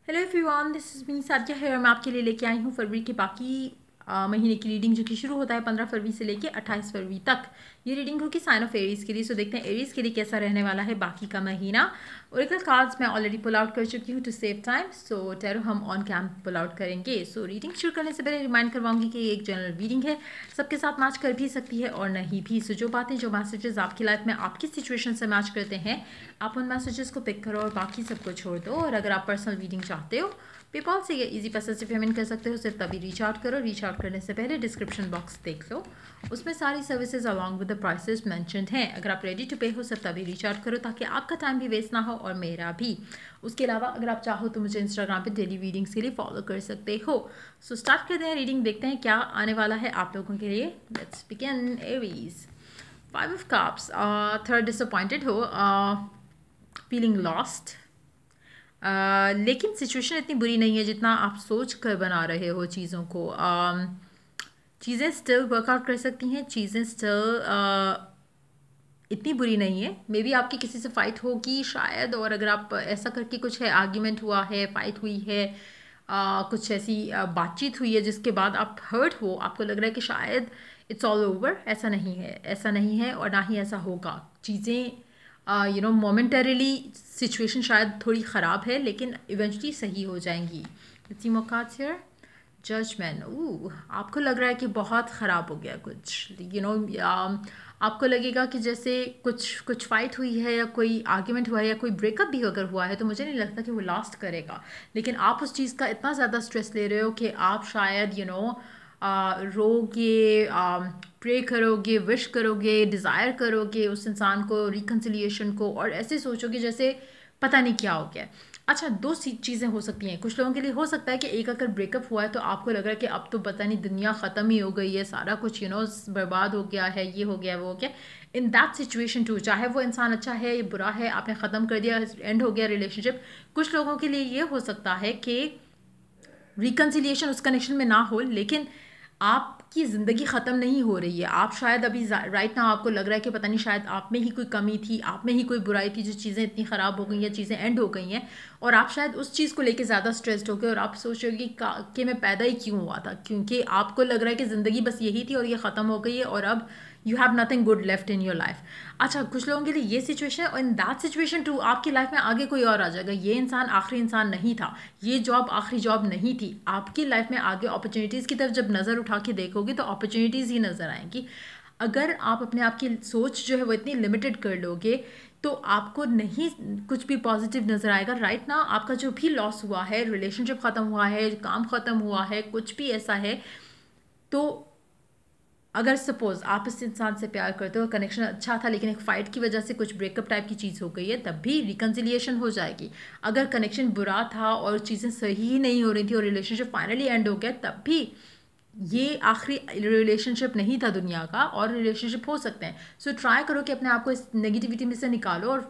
Hello everyone, this is me Sadia है और मैं आपके लिए लेके आई हूँ फरवरी के बाकी महीने की रीडिंग जो कि शुरू होता है 15 फरवरी से लेके 28 फरवरी तक। ये रीडिंग होगी साइन ऑफ एरीज के लिए। सो देखते हैं एरीज के लिए कैसा रहने वाला है बाकी का महीना। ओरेकल कार्ड्स मैं ऑलरेडी पुल आउट कर चुकी हूँ to save time. So tarot हम ऑन कैंप पुल आउट करेंगे। सो रीडिंग शुरू करने से पहले रिमाइंड करवाऊंगी कि ये एक जनरल रीडिंग है, सबके साथ मैच कर भी सकती है और नहीं भी। सो जो बातें, जो मैसेजेस आपकी लाइफ में आपकी सिचुएशन से मैच करते हैं, आप उन मैसेजेस को पिक करो और बाकी सबको छोड़ दो। और अगर आप पर्सनल रीडिंग चाहते हो, पेपॉल से या इजी पैसे से पेमेंट कर सकते हो, सिर्फ तभी रीच आउट करो। रीच आउट करने से पहले डिस्क्रिप्शन बॉक्स देख लो, उसमें सारी services along with the prices mentioned हैं। अगर आप रेडी टू पे हो, सिर्फ तभी रीच आउट करो ताकि आपका टाइम भी वेस्ट ना हो और मेरा भी। उसके अलावा अगर आप चाहो तो मुझे इंस्टाग्राम पे डेली रीडिंग्स के लिए फॉलो कर सकते हो। सो स्टार्ट करते हैं रीडिंग, देखते हैं क्या आने वाला है आप लोगों के लिए। Let's begin. Aries, 5 of cups, third disappointed हो, फीलिंग लॉस्ट। लेकिन सिचुएशन इतनी बुरी नहीं है जितना आप सोच कर बना रहे हो चीज़ों को। चीज़ें स्टिल वर्कआउट कर सकती हैं, चीज़ें स्टिल इतनी बुरी नहीं है। मे बी आपकी किसी से फाइट होगी शायद, और अगर आप ऐसा करके कुछ है, आर्ग्यूमेंट हुआ है, फाइट हुई है, कुछ ऐसी बातचीत हुई है जिसके बाद आप हर्ट हो, आपको लग रहा है कि शायद इट्स ऑल ओवर। ऐसा नहीं है, ऐसा नहीं है और ना ही ऐसा होगा। चीज़ें मोमेंटरीली सिचुएशन शायद थोड़ी ख़राब है लेकिन इवेंचुअली सही हो जाएंगी। इतनी मौकात हियर। जजमेंट, आपको लग रहा है कि बहुत ख़राब हो गया कुछ, आपको लगेगा कि जैसे कुछ फाइट हुई है या कोई आर्ग्यूमेंट हुआ है या कोई ब्रेकअप भी अगर हुआ है, तो मुझे नहीं लगता कि वो लास्ट करेगा। लेकिन आप उस चीज़ का इतना ज़्यादा स्ट्रेस ले रहे हो कि आप शायद रोगे, प्रे करोगे, विश करोगे, डिज़ायर करोगे उस इंसान को, रिकन्सिलिएशन को, और ऐसे सोचोगे जैसे पता नहीं क्या हो गया। अच्छा, दो चीज़ें हो सकती हैं। कुछ लोगों के लिए हो सकता है कि एक अगर ब्रेकअप हुआ है तो आपको लग रहा है कि अब तो पता नहीं दुनिया ख़त्म ही हो गई है, सारा कुछ बर्बाद हो गया है, ये हो गया, वो हो गया। इन दैट सिचुएशन टू, चाहे वो इंसान अच्छा है या बुरा है, आपने ख़त्म कर दिया, एंड हो गया रिलेशनशिप। कुछ लोगों के लिए ये हो सकता है कि रिकन्सिलिएशन उस कनेक्शन में ना हो, लेकिन आपकी ज़िंदगी ख़त्म नहीं हो रही है। आप शायद अभी राइट नाउ आपको लग रहा है कि पता नहीं शायद आप में ही कोई कमी थी, आप में ही कोई बुराई थी, जो चीज़ें इतनी ख़राब हो गई हैं, चीज़ें एंड हो गई हैं, और आप शायद उस चीज़ को लेके ज़्यादा स्ट्रेस्ड हो गए और आप सोच रहे हो कि मैं पैदा ही क्यों हुआ था, क्योंकि आपको लग रहा है कि ज़िंदगी बस यही थी और ये ख़त्म हो गई है और अब you have nothing good left in your life. अच्छा, कुछ लोगों के लिए ये सिचुएशन है, और इन दैट सिचुएशन टू आपकी लाइफ में आगे कोई और आ जाएगा। ये इंसान आखिरी इंसान नहीं था, ये जॉब आखिरी जॉब नहीं थी। आपकी लाइफ में आगे अपॉर्चुनिटीज़ की तरफ जब नज़र उठा के देखोगे तो अपॉर्चुनिटीज़ ही नज़र आएंगी। अगर आप अपने आप की सोच जो है वो इतनी लिमिटेड कर लोगे तो आपको नहीं कुछ भी पॉजिटिव नज़र आएगा। राइट ना, आपका जो भी लॉस हुआ है, रिलेशनशिप ख़त्म हुआ है, काम ख़त्म हुआ है, कुछ भी ऐसा है, तो अगर सपोज आप इस इंसान से प्यार करते हो, कनेक्शन अच्छा था, लेकिन एक फ़ाइट की वजह से कुछ ब्रेकअप टाइप की चीज़ हो गई है, तब भी रिकन्सिलिएशन हो जाएगी। अगर कनेक्शन बुरा था और चीज़ें सही ही नहीं हो रही थी और रिलेशनशिप फाइनली एंड हो गया, तब भी ये आखिरी रिलेशनशिप नहीं था दुनिया का, और रिलेशनशिप हो सकते हैं। सो ट्राई करो कि अपने आप को इस नेगेटिविटी में से निकालो और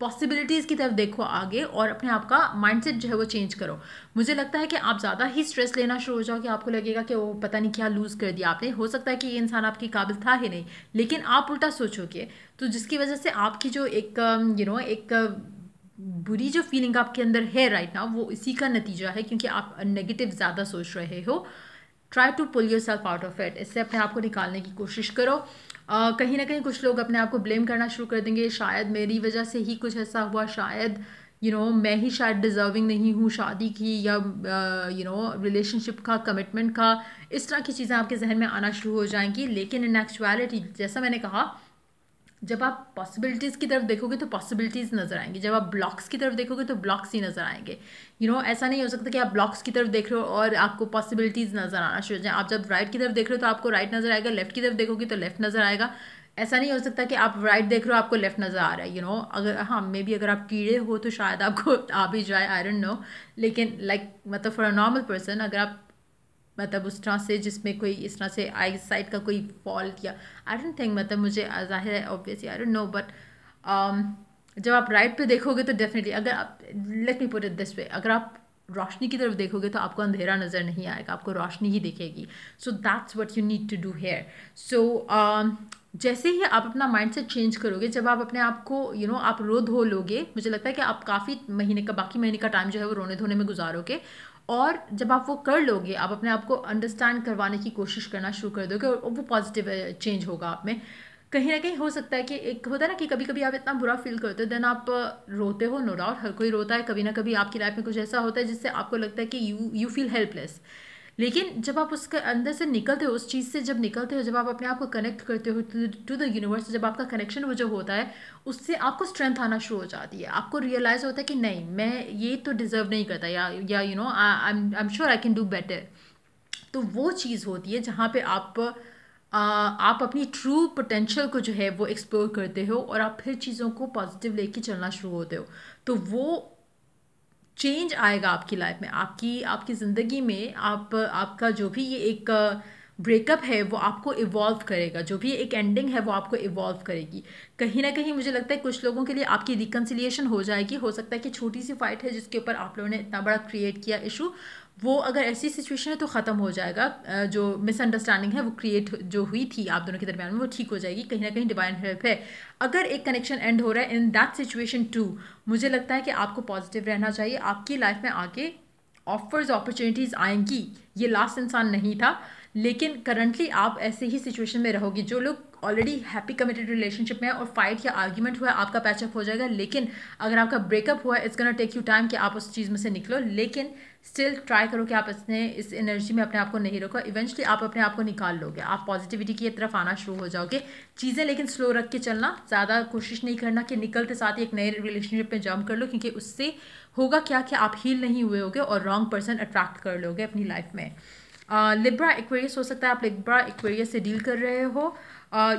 पॉसिबिलिटीज़ की तरफ देखो आगे, और अपने आप का माइंडसेट जो है वो चेंज करो। मुझे लगता है कि आप ज़्यादा ही स्ट्रेस लेना शुरू हो जाओ कि आपको लगेगा कि वो पता नहीं क्या लूज़ कर दिया आपने। हो सकता है कि ये इंसान आपकी काबिल था ही नहीं, लेकिन आप उल्टा सोचोगे तो जिसकी वजह से आपकी जो एक एक बुरी जो फीलिंग आपके अंदर है राइट नाउ, वो इसी का नतीजा है, क्योंकि आप नेगेटिव ज़्यादा सोच रहे हो। Try to pull yourself out of it, इससे अपने आप को निकालने की कोशिश करो। कहीं ना कहीं कुछ लोग अपने आप को ब्लेम करना शुरू कर देंगे, शायद मेरी वजह से ही कुछ ऐसा हुआ, शायद मैं ही शायद डिज़र्विंग नहीं हूँ शादी की, या रिलेशनशिप का, कमिटमेंट का। इस तरह की चीज़ें आपके जहन में आना शुरू हो जाएंगी। लेकिन इन एक्चुअलिटी, जैसा मैंने कहा, जब आप पॉसिबिलिटीज़ की तरफ देखोगे तो पॉसिबिलिटीज़ नज़र आएंगी, जब आप ब्लॉक्स की तरफ देखोगे तो ब्लॉक्स ही नज़र आएंगे। ऐसा नहीं हो सकता कि आप ब्लॉक्स की तरफ देख रहे हो और आपको पॉसिबिलिटीज़ नज़र आना शुरू हो जाए। आप जब राइट की तरफ देख रहे हो तो आपको राइट नज़र आएगा, लेफ्ट की तरफ देखोगे तो लेफ्ट नज़र आएगा। ऐसा नहीं हो सकता कि आप राइट देख रहे हो आपको लेफ्ट नज़र आ रहा है। अगर हाँ, मे बी अगर आप कीड़े हो तो शायद आपको आ भी जाए, आई डोंट नो। लेकिन मतलब फॉर अ नॉर्मल पर्सन, अगर आप मतलब उस तरह से जिसमें कोई इस तरह से आई साइट का कोई फॉल्ट, या आई डोंट थिंक, मतलब मुझे जाहिर है obviously, I don't know, but जब आप राइट पे देखोगे तो डेफिनेटली, अगर आप, let me put it this way, अगर आप रोशनी की तरफ देखोगे तो आपको अंधेरा नज़र नहीं आएगा, आपको रोशनी ही दिखेगी। So that's what you need to do here. So जैसे ही आप अपना माइंडसेट चेंज करोगे, जब आप अपने आप को आप रो धो लोगे, मुझे लगता है कि आप काफ़ी बाकी महीने का टाइम जो है वो रोने धोने में गुजारोगे। और जब आप वो कर लोगे, आप अपने आप को अंडरस्टैंड करवाने की कोशिश करना शुरू कर दोगे और वो पॉजिटिव चेंज होगा आप में। कहीं ना कहीं हो सकता है कि एक होता है ना कि कभी कभी आप इतना बुरा फील करते हो, देन आप रोते हो, नो डाउट हर कोई रोता है, कभी ना कभी आपकी लाइफ में कुछ ऐसा होता है जिससे आपको लगता है कि यू फील हेल्पलेस। लेकिन जब आप उसके अंदर से निकलते हो, उस चीज़ से जब निकलते हो, जब आप अपने आप को कनेक्ट करते हो टू द यूनिवर्स, जब आपका कनेक्शन वो जो होता है, उससे आपको स्ट्रेंथ आना शुरू हो जाती है। आपको रियलाइज़ होता है कि नहीं, मैं ये तो डिज़र्व नहीं करता, या I am sure I can do better. तो वो चीज़ होती है जहाँ पे आप अपनी ट्रू पोटेंशियल को जो है वो एक्सप्लोर करते हो और आप फिर चीज़ों को पॉजिटिव लेके चलना शुरू होते हो। तो वो चेंज आएगा आपकी लाइफ में, आपकी आपकी ज़िंदगी में। आपका जो भी ये एक ब्रेकअप है वो आपको इवॉल्व करेगा, जो भी एक एंडिंग है वो आपको इवॉल्व करेगी। कहीं ना कहीं मुझे लगता है कुछ लोगों के लिए आपकी रिकन्सिलिएशन हो जाएगी। हो सकता है कि छोटी सी फाइट है जिसके ऊपर आप लोगों ने इतना बड़ा क्रिएट किया इशू, वो अगर ऐसी सिचुएशन है तो ख़त्म हो जाएगा। जो मिसअंडरस्टैंडिंग है वो क्रिएट जो हुई थी आप दोनों के दरमियान में, वो ठीक हो जाएगी। कहीं ना कहीं डिवाइन हेल्प है। अगर एक कनेक्शन एंड हो रहा है इन दैट सिचुएशन टू, मुझे लगता है कि आपको पॉजिटिव रहना चाहिए। आपकी लाइफ में आगे ऑफर्स अपॉर्चुनिटीज़ आएंगी, ये लास्ट इंसान नहीं था, लेकिन करंटली आप ऐसे ही सिचुएशन में रहोगे। जो लोग ऑलरेडी हैप्पी कमिटेड रिलेशनशिप में है और फाइट या आर्ग्यूमेंट हुआ है, आपका पैचअप हो जाएगा। लेकिन अगर आपका ब्रेकअप हुआ है, it's gonna take you time कि आप उस चीज़ में से निकलो। लेकिन स्टिल ट्राई करो कि आप इस एनर्जी में अपने आप को नहीं रोको। इवेंचुअली आप अपने आप को निकाल लोगे, आप पॉजिटिविटी की तरफ आना शुरू हो जाओगे। चीज़ें लेकिन स्लो रख के चलना, ज़्यादा कोशिश नहीं करना कि निकलते साथ ही एक नए रिलेशनशिप में जंप कर लो, क्योंकि उससे होगा क्या कि आप हील नहीं हुए होगे और रॉन्ग पर्सन अट्रैक्ट कर लोगे अपनी लाइफ में। लिब्रा एक्वेरियस हो सकता है, आप लिब्रा एक्वेरियस से डील कर रहे हो।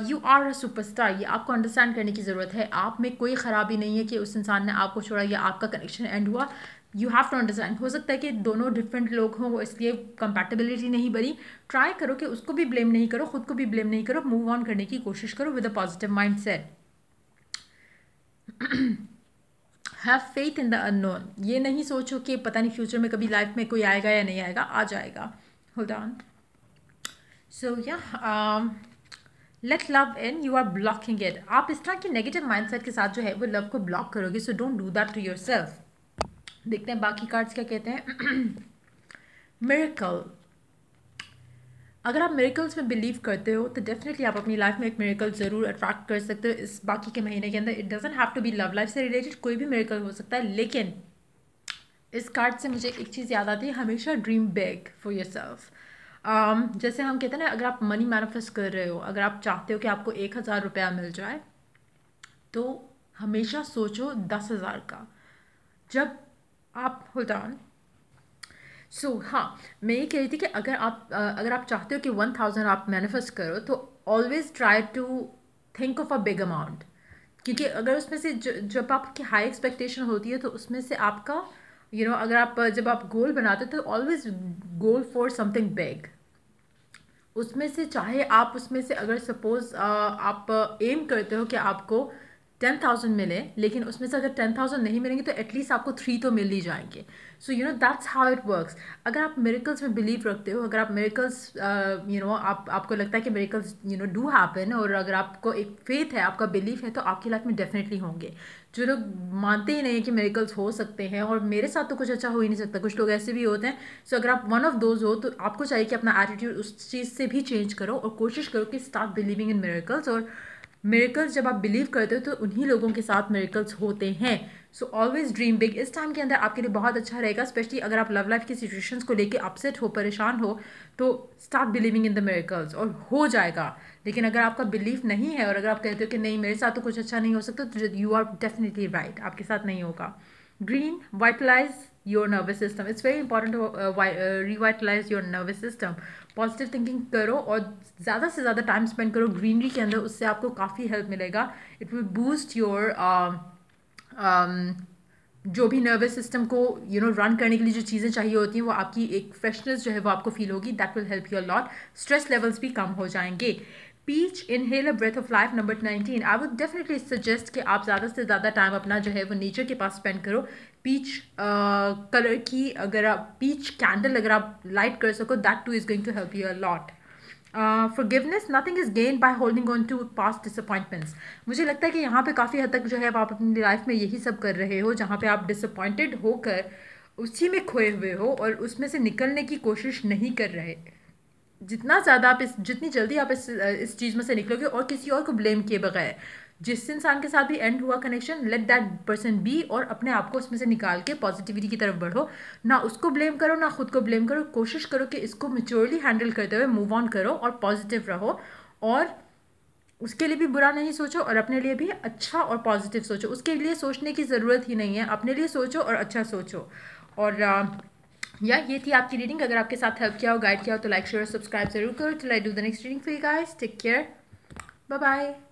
यू आर अ सुपरस्टार, ये आपको अंडरस्टैंड करने की ज़रूरत है। आप में कोई ख़राबी नहीं है कि उस इंसान ने आपको छोड़ा या आपका कनेक्शन एंड हुआ। You have to understand. हो सकता है कि दोनों डिफरेंट लोग हों, इसलिए कंपैटिबिलिटी नहीं बनी। ट्राई करो कि उसको भी ब्लेम नहीं करो, खुद को भी ब्लेम नहीं करो, मूव ऑन करने की कोशिश करो with a positive mind set. Have faith in the unknown, ये नहीं सोचो कि पता नहीं फ्यूचर में कभी लाइफ में कोई आएगा या नहीं आएगा, आ जाएगा। Hold on. सो या let love in, you are blocking it. आप इस तरह की नेगेटिव माइंडसेट के साथ जो है वो लव को ब्लॉक करोगे। So don't do that to yourself. देखते हैं बाकी कार्ड्स क्या कहते हैं। मिरेकल, अगर आप मिरेकल्स में बिलीव करते हो तो डेफिनेटली आप अपनी लाइफ में एक मिरेकल ज़रूर अट्रैक्ट कर सकते हो इस बाकी के महीने के अंदर। It doesn't have to be love life से रिलेटेड, कोई भी मिरेकल हो सकता है। लेकिन इस कार्ड से मुझे एक चीज़ याद आती है, हमेशा ड्रीम बिग फॉर योरसेल्फ। जैसे हम कहते हैं ना, अगर आप मनी मैनिफेस्ट कर रहे हो, अगर आप चाहते हो कि आपको 1,000 रुपया मिल जाए, तो हमेशा सोचो 10,000 का। जब आप होल्ड ऑन। सो हाँ, मैं ये कह रही थी कि अगर आप चाहते हो कि 1,000 आप मैनिफेस्ट करो, तो always try to think of a big amount. क्योंकि अगर उसमें से जब आपकी हाई एक्सपेक्टेशन होती है, तो उसमें से आपका अगर आप जब आप गोल बनाते हो तो always goal for something big. उसमें से चाहे आप उसमें से अगर सपोज आप एम करते हो कि आपको 10,000 मिले, लेकिन उसमें से अगर 10,000 नहीं मिलेंगे तो एटलीस्ट आपको 3 तो मिल ही जाएंगे। So that's how it works. अगर आप मिरेकल्स में बिलीव रखते हो, अगर आप मिरेकल्स आपको लगता है कि मिरेकल्स डू हैपन, और अगर आपको एक फेथ है, आपका बिलीफ है, तो आपकी लाइफ में डेफिनेटली होंगे। जो लोग मानते ही नहीं है कि मिरेकल्स हो सकते हैं, और मेरे साथ तो कुछ अच्छा हो ही नहीं सकता, कुछ लोग ऐसे भी होते हैं। सो अगर आप वन ऑफ दोज हो, तो आपको चाहिए कि अपना एटीट्यूड उस चीज़ से भी चेंज करो और कोशिश करो कि स्टार्ट बिलीविंग इन मिरेकल्स। और मिरेकल्स जब आप बिलीव करते हो तो उन्हीं लोगों के साथ मिरेकल्स होते हैं। So always dream big. इस टाइम के अंदर आपके लिए बहुत अच्छा रहेगा, स्पेशली अगर आप लव लाइफ की सिचुएशंस को लेके अपसेट हो, परेशान हो, तो start believing in the miracles और हो जाएगा। लेकिन अगर आपका बिलीफ नहीं है और अगर आप कहते हो कि नहीं मेरे साथ तो कुछ अच्छा नहीं हो सकता, तो यू आर डेफिनेटली राइट, आपके साथ नहीं होगा। Green, vitalise your nervous system. It's very important to revitalise your nervous system. Positive thinking करो और ज़्यादा से ज़्यादा टाइम स्पेंड करो ग्रीनरी के अंदर, उससे आपको काफ़ी हेल्प मिलेगा। इट विल बूस्ट योर जो भी नर्वस सिस्टम को रन करने के लिए जो चीज़ें चाहिए होती हैं, वो आपकी एक फ्रेशनेस जो है वो आपको फील होगी। That will help you a lot. Stress levels भी कम हो जाएंगे। Peach, inhale a breath of life, number 19। I would definitely suggest कि आप ज़्यादा से ज़्यादा टाइम अपना जो है वो नेचर के पास स्पेंड करो। पीच कलर की अगर आप पीच कैंडल अगर आप लाइट कर सको, that too is going to help you a lot. forgiveness, nothing is gained by holding on to past disappointments. मुझे लगता है कि यहाँ पे काफ़ी हद तक जो है आप अपनी लाइफ में यही सब कर रहे हो, जहाँ पे आप डिसअपॉइंटेड होकर उसी में खोए हुए हो और उसमें से निकलने की कोशिश नहीं कर रहे। जितनी जल्दी आप इस चीज़ में से निकलोगे और किसी और को ब्लेम किए बगैर, जिस इंसान के साथ भी एंड हुआ connection, let that person be और अपने आप को उसमें से निकाल के पॉजिटिविटी की तरफ बढ़ो। ना उसको ब्लेम करो ना खुद को ब्लेम करो, कोशिश करो कि इसको मेच्योरली हैंडल करते हुए मूव ऑन करो और पॉजिटिव रहो, और उसके लिए भी बुरा नहीं सोचो और अपने लिए भी अच्छा और पॉजिटिव सोचो। उसके लिए सोचने की ज़रूरत ही नहीं है, अपने लिए सोचो और अच्छा सोचो। और ये थी आपकी रीडिंग। अगर आपके साथ हेल्प किया हो, गाइड किया हो, तो लाइक शेयर सब्सक्राइब जरूर करो। Till I do the next reading for you guys, take care, bye bye.